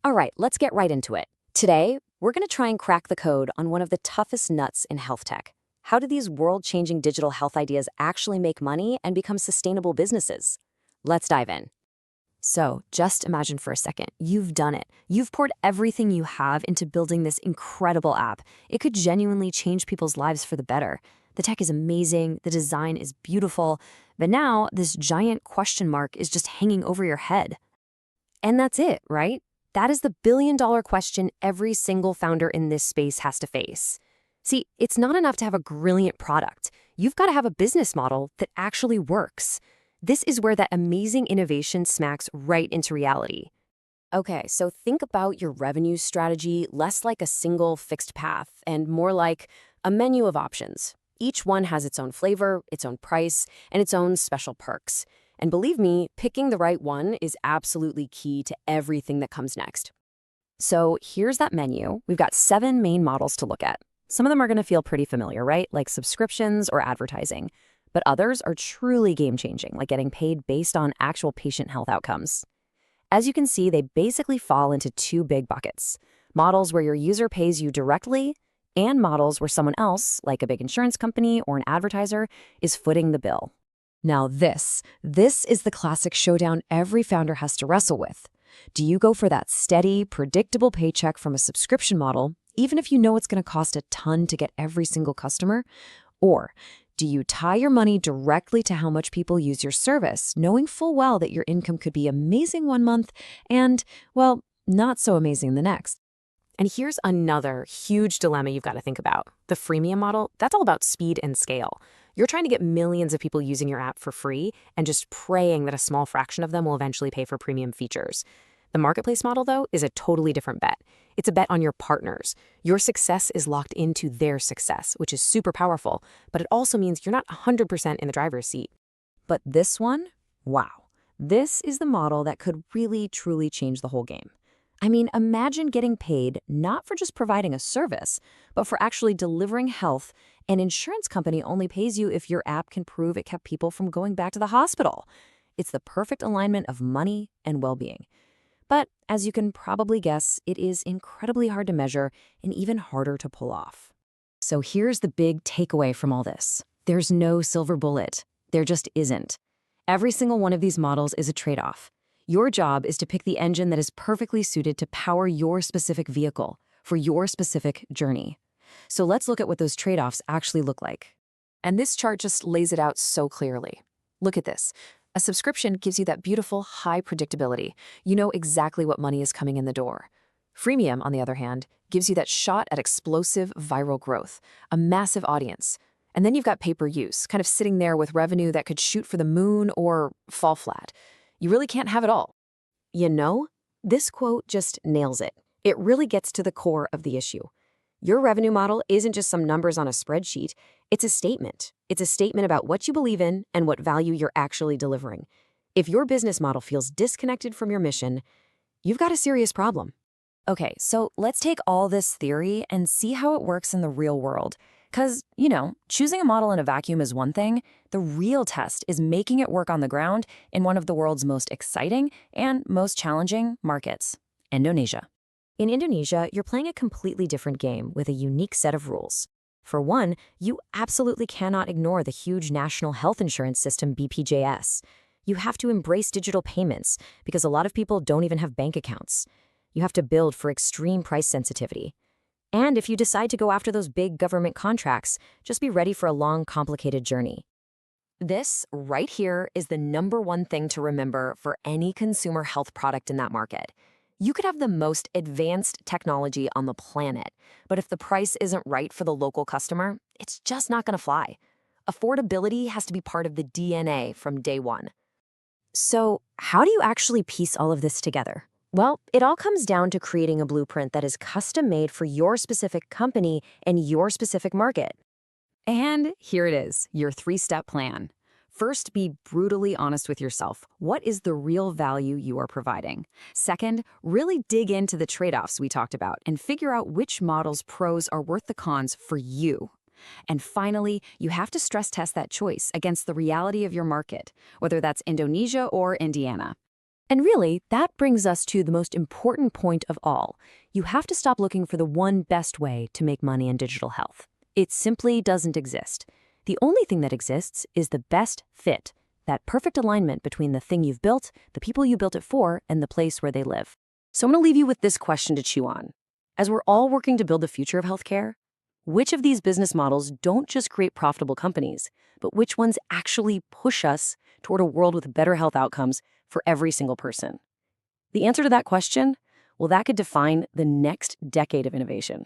All right, let's get right into it. Today, we're going to try and crack the code on one of the toughest nuts in health tech. How do these world-changing digital health ideas actually make money and become sustainable businesses? Let's dive in. So, just imagine for a second, you've done it. You've poured everything you have into building this incredible app. It could genuinely change people's lives for the better. The tech is amazing, the design is beautiful, but now this giant question mark is just hanging over your head. And that's it, right? That is the billion-dollar question every single founder in this space has to face. See, it's not enough to have a brilliant product. You've got to have a business model that actually works. This is where that amazing innovation smacks right into reality. Okay, so think about your revenue strategy less like a single fixed path and more like a menu of options. Each one has its own flavor, its own price, and its own special perks. And believe me, picking the right one is absolutely key to everything that comes next. So here's that menu. We've got 7 main models to look at. Some of them are going to feel pretty familiar, right? Like subscriptions or advertising. But others are truly game-changing, like getting paid based on actual patient health outcomes. As you can see, they basically fall into 2 big buckets. Models where your user pays you directly, and models where someone else, like a big insurance company or an advertiser, is footing the bill. Now this is the classic showdown every founder has to wrestle with. Do you go for that steady, predictable paycheck from a subscription model, even if you know it's going to cost a ton to get every single customer? Or do you tie your money directly to how much people use your service, knowing full well that your income could be amazing one month and, well, not so amazing the next? And here's another huge dilemma you've got to think about. The freemium model, that's all about speed and scale. You're trying to get millions of people using your app for free and just praying that a small fraction of them will eventually pay for premium features. The marketplace model, though, is a totally different bet. It's a bet on your partners. Your success is locked into their success, which is super powerful, but it also means you're not 100% in the driver's seat. But this one, wow. This is the model that could really, truly change the whole game. I mean, imagine getting paid not for just providing a service, but for actually delivering health. An insurance company only pays you if your app can prove it kept people from going back to the hospital. It's the perfect alignment of money and well-being. But as you can probably guess, it is incredibly hard to measure and even harder to pull off. So here's the big takeaway from all this. There's no silver bullet. There just isn't. Every single one of these models is a trade-off. Your job is to pick the engine that is perfectly suited to power your specific vehicle for your specific journey. So let's look at what those trade-offs actually look like. And this chart just lays it out so clearly. Look at this. A subscription gives you that beautiful, high predictability. You know exactly what money is coming in the door. Freemium, on the other hand, gives you that shot at explosive viral growth, a massive audience. And then you've got pay-per-use, kind of sitting there with revenue that could shoot for the moon or fall flat. You really can't have it all. You know, this quote just nails it. It really gets to the core of the issue. Your revenue model isn't just some numbers on a spreadsheet. It's a statement. It's a statement about what you believe in and what value you're actually delivering. If your business model feels disconnected from your mission, you've got a serious problem. Okay, so let's take all this theory and see how it works in the real world. Because, choosing a model in a vacuum is one thing. The real test is making it work on the ground in one of the world's most exciting and most challenging markets, Indonesia. In Indonesia, you're playing a completely different game with a unique set of rules. For one, you absolutely cannot ignore the huge national health insurance system BPJS. You have to embrace digital payments because a lot of people don't even have bank accounts. You have to build for extreme price sensitivity. And if you decide to go after those big government contracts, just be ready for a long, complicated journey. This right here is the #1 thing to remember for any consumer health product in that market. You could have the most advanced technology on the planet, but if the price isn't right for the local customer, it's just not going to fly. Affordability has to be part of the DNA from day one. So, how do you actually piece all of this together? Well, it all comes down to creating a blueprint that is custom-made for your specific company and your specific market. And here it is, your 3-step plan. First, be brutally honest with yourself. What is the real value you are providing? Second, really dig into the trade-offs we talked about and figure out which model's pros are worth the cons for you. And finally, you have to stress test that choice against the reality of your market, whether that's Indonesia or Indiana. And really, that brings us to the most important point of all. You have to stop looking for the one best way to make money in digital health. It simply doesn't exist. The only thing that exists is the best fit, that perfect alignment between the thing you've built, the people you built it for, and the place where they live. So I'm going to leave you with this question to chew on. As we're all working to build the future of healthcare, which of these business models don't just create profitable companies, but which ones actually push us toward a world with better health outcomes for every single person? The answer to that question, well, that could define the next decade of innovation.